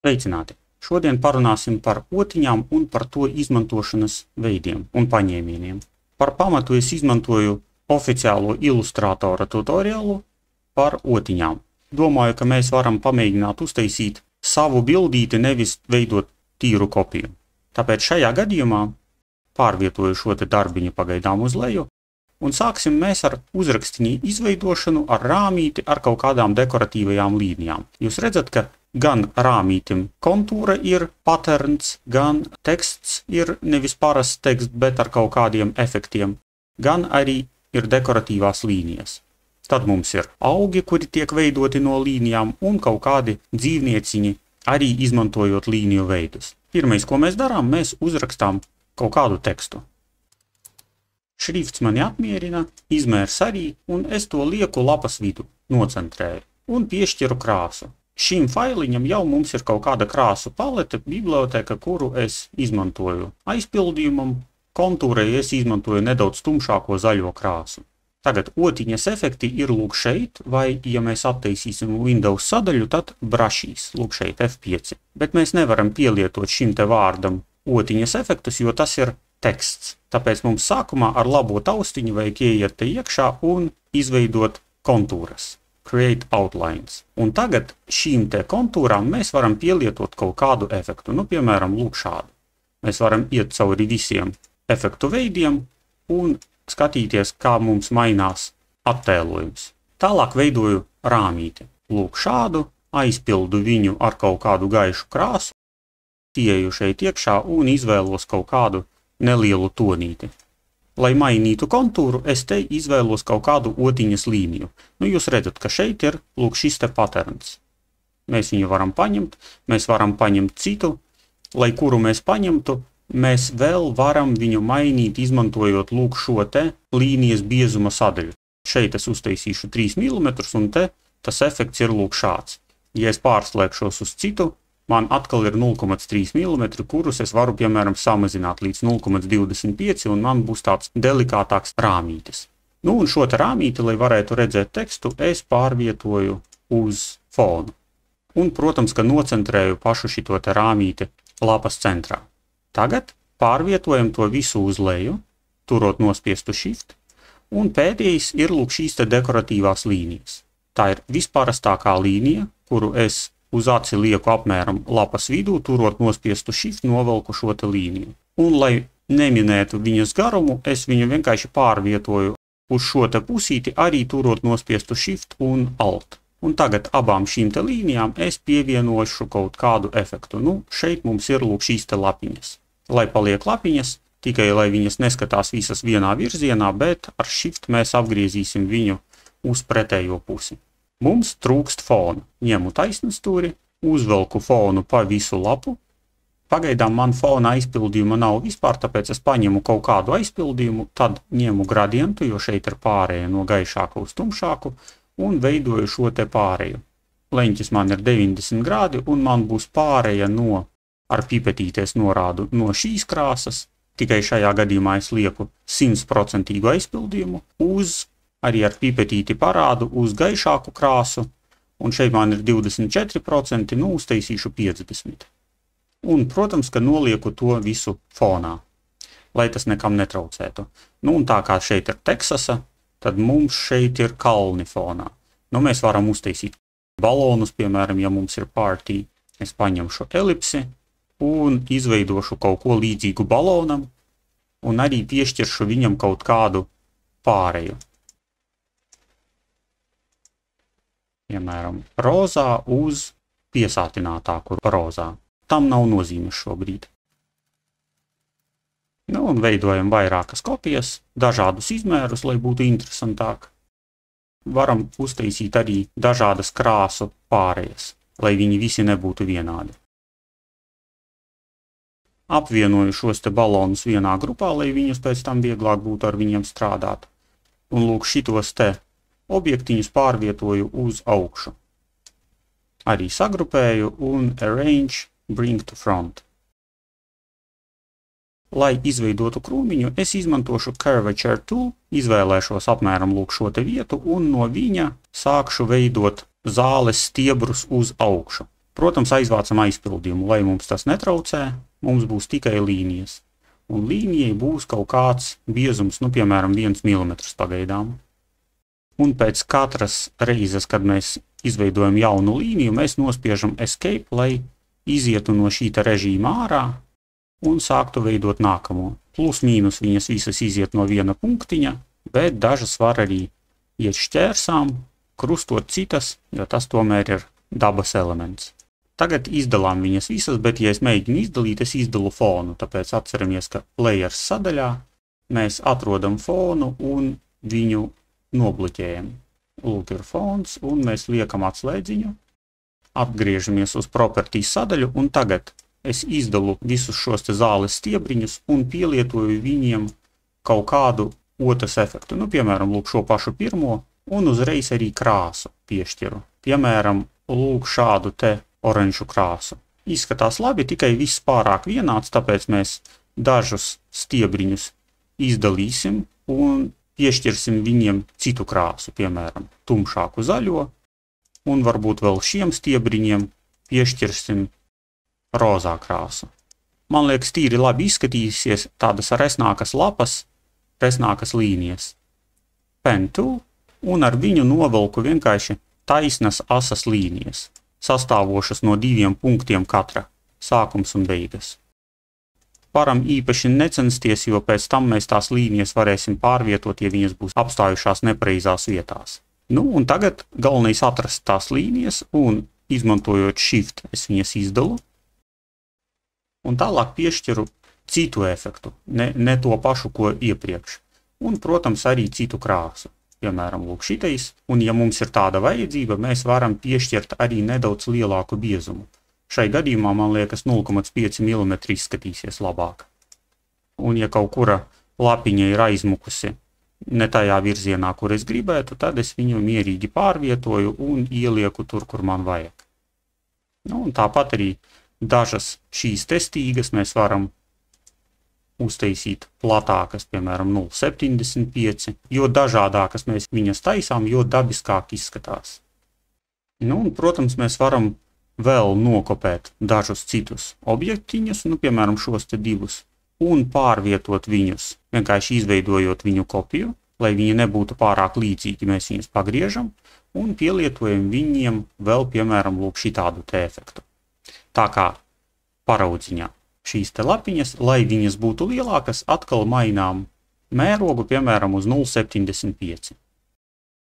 Sveicināti! Šodien parunāsim par otiņām un par to izmantošanas veidiem un paņēmieniem. Par pamatu es izmantoju oficiālo Illustratora tutoriālu par otiņām. Domāju, ka mēs varam pamēģināt uztaisīt savu bildīti, nevis veidot tīru kopiju. Tāpēc šajā gadījumā pārvietoju šo te darbiņu pagaidām uz leju un sāksim mēs ar uzrakstiņu izveidošanu ar rāmīti ar kaut kādām dekoratīvajām līnijām. Jūs redzat, ka gan rāmītim kontūra ir patterns, gan teksts ir nevis parasts teksts, bet ar kaut kādiem efektiem, gan arī ir dekoratīvās līnijas. Tad mums ir augi, kuri tiek veidoti no līnijām, un kaut kādi dzīvnieciņi, arī izmantojot līniju veidus. Pirmais, ko mēs darām, mēs uzrakstām kaut kādu tekstu. Šrifts mani apmierina, izmērs arī, un es to lieku lapas vidu, nocentrēju, un piešķiru krāsu. Šim failiņam jau mums ir kaut kāda krāsu palete, biblioteka, kuru es izmantoju aizpildījumam, kontūrai es izmantoju nedaudz tumšāko zaļo krāsu. Tagad otiņas efekti ir lūk šeit, vai, ja mēs attaisīsim Windows sadaļu, tad brushes, lūk šeit F5. Bet mēs nevaram pielietot šim te vārdam otiņas efektus, jo tas ir teksts. Tāpēc mums sākumā ar labo taustiņu vajag ieiet te iekšā un izveidot kontūras. Create outlines. Un tagad šīm te kontūrām mēs varam pielietot kaut kādu efektu. Nu, piemēram, lūk šādu. Mēs varam iet cauri visiem efektu veidiem un skatīties, kā mums mainās attēlojums. Tālāk veidoju rāmīti. Lūk šādu, aizpildu viņu ar kaut kādu gaišu krāsu, ieju šeit iekšā un izvēlos kaut kādu nelielu tonīti. Lai mainītu kontūru, es te izvēlos kaut kādu otiņas līniju. Nu, jūs redzat, ka šeit ir, lūk, šis te patterns. Mēs viņu varam paņemt, mēs varam paņemt citu. Lai kuru mēs paņemtu, mēs vēl varam viņu mainīt, izmantojot, lūk, šo te līnijas biezuma sadaļu. Šeit es uztaisīšu 3 mm, un te tas efekts ir, lūk, šāds. Ja es pārslēgšos uz citu, man atkal ir 0,3 mm, kurus es varu, piemēram, samazināt līdz 0,25, un man būs tāds delikātāks rāmītis. Nu, un šo te rāmīti, lai varētu redzēt tekstu, es pārvietoju uz fonu. Un, protams, ka nocentrēju pašu šito te rāmīti lapas centrā. Tagad pārvietojam to visu uz leju, turot nospiestu Shift, un pēdējais ir, lūk, šīs te dekoratīvās līnijas. Tā ir visparastākā līnija, kuru es uz aci lieku apmēram lapas vidū, turot nospiestu Shift, novelku šo te līniju. Un, lai neminētu viņas garumu, es viņu vienkārši pārvietoju uz šo te pusīti, arī turot nospiestu Shift un Alt. Un tagad abām šīm te līnijām es pievienošu kaut kādu efektu. Nu, šeit mums ir, lūk, šīs te lapiņas. Lai paliek lapiņas, tikai lai viņas neskatās visas vienā virzienā, bet ar Shift mēs apgriezīsim viņu uz pretējo pusi. Mums trūkst fona. Ņemu taisnstūri, uzvelku fonu pa visu lapu. Pagaidām man fona aizpildījuma nav vispār, tāpēc es paņemu kaut kādu aizpildījumu, tad ņemu gradientu, jo šeit ir pārēja no gaišāka uz tumšāku, un veidoju šo te pārēju. Leņķis man ir 90 grādi, un man būs pārēja no, ar pipetītes norādu, no šīs krāsas, tikai šajā gadījumā es lieku 100% aizpildījumu, uz arī ar pipetīti parādu uz gaišāku krāsu, un šeit man ir 24%, nu uztaisīšu 50%. Un, protams, ka nolieku to visu fonā, lai tas nekam netraucētu. Nu, un tā kā šeit ir Teksasa, tad mums šeit ir kalni fonā. Nu, mēs varam uztaisīt balonus, piemēram, ja mums ir party. Es paņemšu elipsi un izveidošu kaut ko līdzīgu balonam, un arī piešķiršu viņam kaut kādu pāreju. Piemēram, rozā uz piesātinātāku rozā. Tam nav nozīmes šobrīd. Nu, un veidojam vairākas kopijas, dažādus izmērus, lai būtu interesantāk. Varam uztaisīt arī dažādas krāsu pārējas, lai viņi visi nebūtu vienādi. Apvienoju šos te balonus vienā grupā, lai viņus pēc tam vieglāk būtu ar viņiem strādāt. Un lūk, šitos te objektiņus pārvietoju uz augšu. Arī sagrupēju un arrange, bring to front. Lai izveidotu krūmiņu, es izmantošu curvature tool, izvēlēšos apmēram lūk šo te vietu un no viņa sākšu veidot zāles stiebrus uz augšu. Protams, aizvācam aizpildījumu, lai mums tas netraucē, mums būs tikai līnijas. Un līnijai būs kaut kāds biezums, piemēram, 1 mm pagaidām. Un pēc katras reizes, kad mēs izveidojam jaunu līniju, mēs nospiežam escape, lai izietu no šīta režīma ārā un sāktu veidot nākamo. Plus mīnus viņas visas iziet no viena punktiņa, bet dažas var arī iet šķērsām, krustot citas, jo tas tomēr ir dabas elements. Tagad izdalām viņas visas, bet ja es mēģinu izdalīt, es izdalu fonu, tāpēc atceramies, ka layers sadaļā mēs atrodam fonu un viņu nobloķējam. Lūk, ir fons, un mēs liekam atslēdziņu, atgriežamies uz properties sadaļu, un tagad es izdalu visus šos te zāles stiebriņus un pielietoju viņiem kaut kādu otras efektu. Piemēram, lūk šo pašu pirmo, un uzreiz arī krāsu piešķiru. Piemēram, lūk šādu te oranžu krāsu. Izskatās labi, tikai viss pārāk vienāds, tāpēc mēs dažus stiebriņus izdalīsim un piešķirsim viņiem citu krāsu, piemēram, tumšāku zaļo, un varbūt vēl šiem stiebriņiem piešķirsim rozā krāsu. Man liekas, tīri labi izskatīsies tādas resnākas lapas, resnākas līnijas. Pen tool, un ar viņu novelku vienkārši taisnas asas līnijas, sastāvošas no 2 punktiem katra, sākums un beigas. Varam īpaši necensties, jo pēc tam mēs tās līnijas varēsim pārvietot, ja viņas būs apstājušās nepareizās vietās. Un tagad galvenais atrast tās līnijas, un izmantojot Shift, es viņas izdalu, un tālāk piešķiru citu efektu, ne to pašu, ko iepriekš. Un, protams, arī citu krāsu. Piemēram, lūk šitais, un ja mums ir tāda vajadzība, mēs varam piešķirt arī nedaudz lielāku biezumu. Šai gadījumā, man liekas, 0,5 mm izskatīsies labāk. Un ja kaut kura lapiņa ir aizmukusi ne tajā virzienā, kur es gribētu, tad es viņu mierīgi pārvietoju un ielieku tur, kur man vajag. Un tāpat arī dažas šīs testīgas mēs varam uztaisīt platākas, piemēram, 0,75, jo dažādākas mēs viņas taisām, jo dabiskāk izskatās. Un, protams, mēs varam vēl nokopēt dažus citus objektiņus, piemēram, šos te divus, un pārvietot viņus, vienkārši izveidojot viņu kopiju, lai viņi nebūtu pārāk līdzīgi, mēs viņus pagriežam, un pielietojam viņiem vēl, piemēram, lūk šitādu te efektu. Tā kā paraudziņā šīs te lapiņas, lai viņas būtu lielākas, atkal mainām mērogu, piemēram, uz 0,75.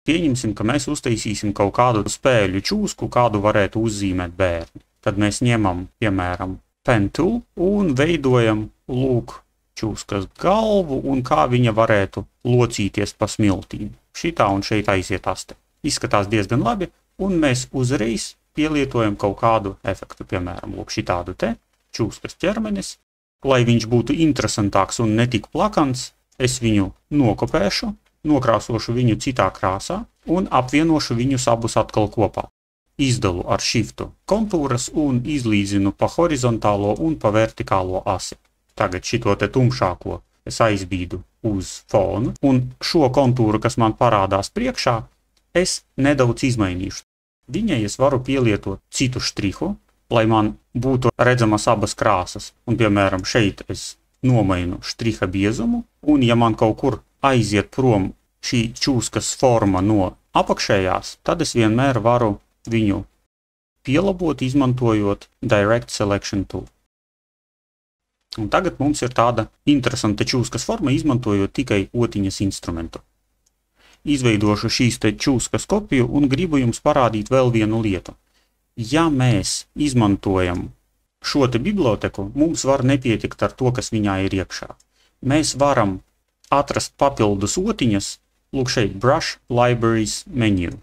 Pieņemsim, ka mēs uztaisīsim kaut kādu spēļu čūsku, kādu varētu uzzīmēt bērni. Tad mēs ņemam, piemēram, pen tool un veidojam, lūk, čūskas galvu un kā viņa varētu locīties pa smiltīm. Šitā un šeit aiziet aste. Izskatās diezgan labi, un mēs uzreiz pielietojam kaut kādu efektu, piemēram, lūk šitādu te, čūskas ķermenis. Lai viņš būtu interesantāks un netik plakans, es viņu nokopēšu, nokrāsošu viņu citā krāsā un apvienošu viņus abus atkal kopā. Izdalu ar Shiftu kontūras un izlīzinu pa horizontālo un pa vertikālo asi. Tagad šito te tumšāko es aizbīdu uz fonu, un šo kontūru, kas man parādās priekšā, es nedaudz izmainīšu. Viņai es varu pielietot citu štrihu, lai man būtu redzamas abas krāsas. Un, piemēram, šeit es nomainu štriha biezumu, un ja man kaut kur aiziet prom šī čūskas forma no apakšējās, tad es vienmēr varu viņu pielabot, izmantojot Direct Selection Tool. Un tagad mums ir tāda interesanta čūskas forma, izmantojot tikai otiņas instrumentu. Izveidošu šīs te čūskas kopiju un gribu jums parādīt vēl vienu lietu. Ja mēs izmantojam šo te biblioteku, mums var nepietikt ar to, kas viņā ir iekšā. Mēs varam atrast papildus otiņas, lūk šeit Brush Libraries menu.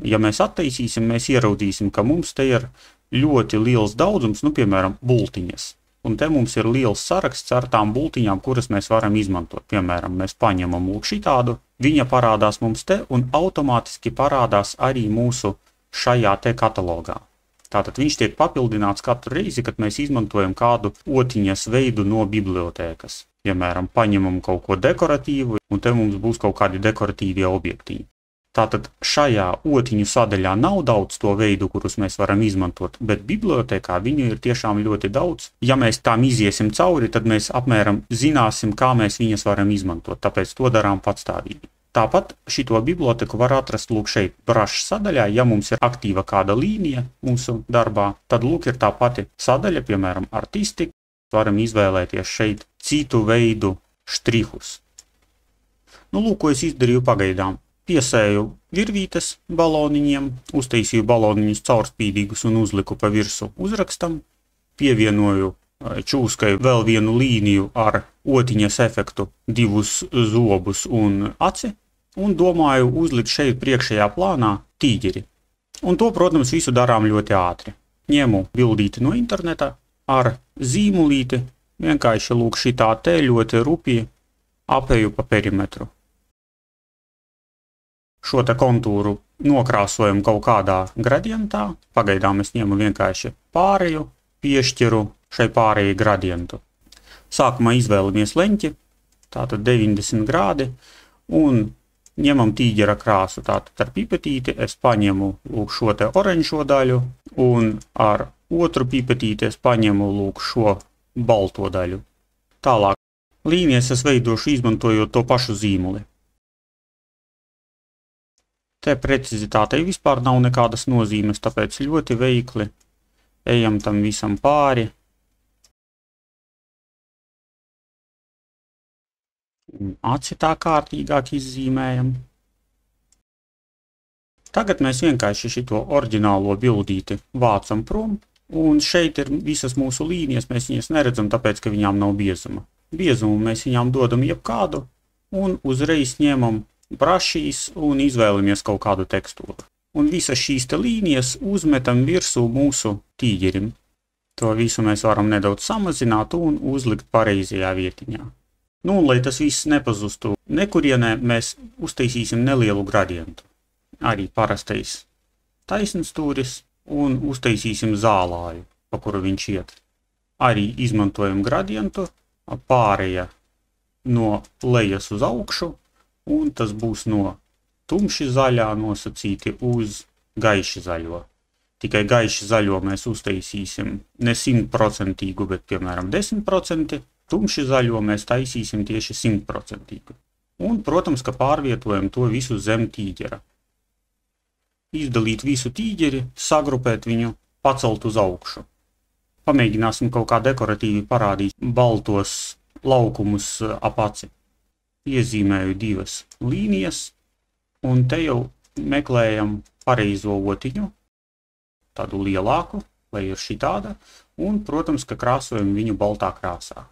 Ja mēs attaisīsim, mēs ieraudzīsim, ka mums te ir ļoti liels daudzums, piemēram, bultiņas. Un te mums ir liels saraksts ar tām bultiņām, kuras mēs varam izmantot. Piemēram, mēs paņemam lūk šitādu, viņa parādās mums te un automātiski parādās arī mūsu šajā te katalogā. Tātad viņš tiek papildināts katru reizi, kad mēs izmantojam kādu otiņas veidu no bibliotēkas. Piemēram, paņemam kaut ko dekoratīvu, un te mums būs kaut kādi dekoratīvie objektiņi. Tātad šajā otiņu sadaļā nav daudz to veidu, kurus mēs varam izmantot, bet bibliotēkā viņu ir tiešām ļoti daudz. Ja mēs tām iziesim cauri, tad mēs apmēram zināsim, kā mēs viņas varam izmantot, tāpēc to darām patstāvīgi. Tāpat šito biblioteku var atrast lūk šeit brašs sadaļā, ja mums ir aktīva kāda līnija mūsu darbā, tad lūk ir tā pati sadaļa, piemēram, artistika, varam izvēlēties šeit citu veidu štrihus. Nu, lūk, ko es izdarīju pagaidām. Piesēju virvītes baloniņiem, uztaisīju baloniņus caurspīdīgus un uzliku pa virsu uzrakstam, pievienoju čūskai vēl vienu līniju ar otiņas efektu, divus zobus un aci, un domāju uzlikt šeit priekšējā plānā tīģeri. Un to, protams, visu darām ļoti ātri. Ņemu bildīti no interneta ar zīmulīti, vienkārši lūk šitā te ļoti rupji apēju pa perimetru. Šo te kontūru nokrāsojam kaut kādā gradientā, pagaidām es ņemu vienkārši pāreju, piešķiru šai pārējai gradientu. Sākumā izvēlamies leņķi, tātad 90 grādi, un ņemam tīģera krāsu, tātad ar pipetīti es paņemu lūk šo te oranžo daļu, un ar otru pipetīti es paņemu lūk šo balto daļu. Tālāk līnijas es veidošu izmantojot to pašu zīmuli. Te precizitātei vispār nav nekādas nozīmes, tāpēc ļoti veikli ejam tam visam pāri. Aci tā kārtīgāk izzīmējam. Tagad mēs vienkārši šito oriģinālo bildīti vācam prom, un šeit ir visas mūsu līnijas, mēs viņas neredzam, tāpēc, ka viņām nav biezuma. Biezumu mēs viņām dodam jebkādu, un uzreiz ņemam brašīs un izvēlamies kaut kādu tekstūru. Un visas šīs te līnijas uzmetam virsū mūsu tīģerim. To visu mēs varam nedaudz samazināt un uzlikt pareizajā vietiņā. Nu, un lai tas viss nepazustu nekurienē, mēs uztaisīsim nelielu gradientu. Arī parastais taisnstūris un uztaisīsim zālāju, pa kuru viņš iet. Arī izmantojam gradientu, pāreja no lejas uz augšu, un tas būs no tumši zaļā nosacīti uz gaiši zaļo. Tikai gaiši zaļo mēs uztaisīsim ne 100%, bet piemēram 10%, tumši zaļo mēs taisīsim tieši 100%. Un, protams, ka pārvietojam to visu zem tīģera. Izdalīt visu tīģeri, sagrupēt viņu, pacelt uz augšu. Pamēģināsim kaut kā dekoratīvi parādīt baltos laukumus ap aci. Iezīmēju divas līnijas, un te jau meklējam pareizo otiņu, tādu lielāku, lai ir šitāda, un, protams, ka krāsojam viņu baltā krāsā.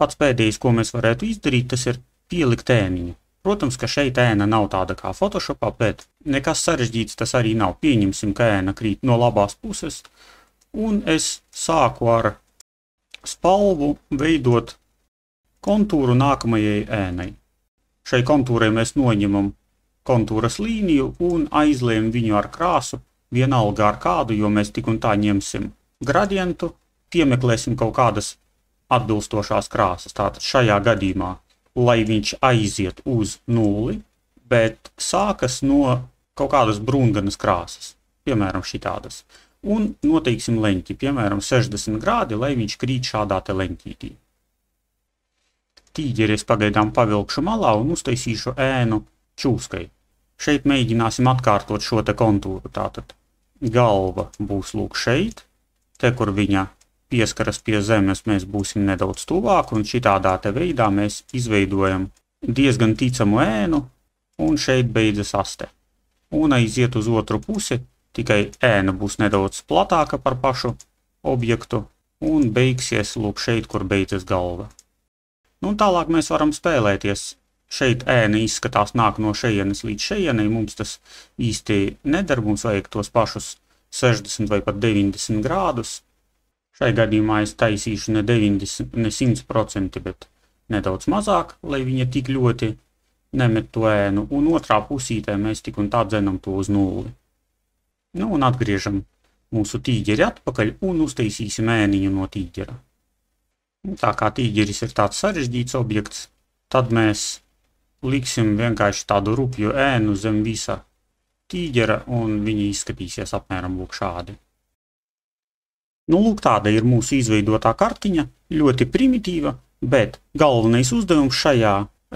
Pats pēdējais, ko mēs varētu izdarīt, tas ir pielikt ēniņu. Protams, ka šeit ēna nav tāda kā Photoshopā, bet nekas sarežģīts tas arī nav. Pieņemsim, ka ēna krīt no labās puses, un es sāku ar spalvu veidot kontūru nākamajai ēnai. Šai kontūrai mēs noņemam kontūras līniju un aizliejam viņu ar krāsu, vienalga ar kādu, jo mēs tik un tā ņemsim gradientu, piemeklēsim kaut kādas atbilstošās krāsas. Tātad šajā gadījumā, lai viņš aiziet uz 0, bet sākas no kaut kādas brūnganas krāsas, piemēram šitādas. Un noteiksim leņķi, piemēram 60 grādi, lai viņš krīt šādā te leņķītī. Tīģeri es pagaidām pavilkšu malā un uztaisīšu ēnu čūskai. Šeit mēģināsim atkārtot šo te kontūru. Tātad galva būs lūk šeit, te kur viņa pieskaras pie zemes, mēs būsim nedaudz tuvāk, un šitādā te veidā mēs izveidojam diezgan ticamu ēnu, un šeit beidzas aste. Un aiziet uz otru pusi, tikai ēna būs nedaudz platāka par pašu objektu, un beigsies lūk šeit, kur beidzas galva. Nu, tālāk mēs varam spēlēties. Šeit ēna izskatās nāk no šejienes līdz šejienei, mums tas īsti nedara, mums vajag tos pašus 60 vai pat 90 grādus. Šai gadījumā es taisīšu ne 90, ne 100%, bet nedaudz mazāk, lai viņa tik ļoti nemet to ēnu, un otrā pusītē mēs tik un tā dzenam to uz 0. Nu, un atgriežam mūsu tīģeri atpakaļ un uztaisīsim ēniņu no tīģera. Tā kā tīģeris ir tāds sarežģīts objekts, tad mēs liksim vienkārši tādu rupju ēnu zem visa tīģera un viņi izskatīsies apmēram lūk šādi. Nu, lūk, tāda ir mūsu izveidotā kartiņa, ļoti primitīva, bet galvenais uzdevums šajā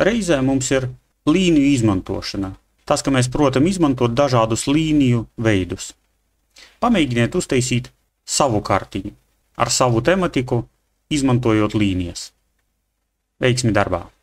reizē mums ir līniju izmantošana. Tas, ka mēs protam izmantot dažādus līniju veidus. Pamēģiniet uztaisīt savu kartiņu ar savu tematiku, izmantojot līnijas. Veiksmi darbā!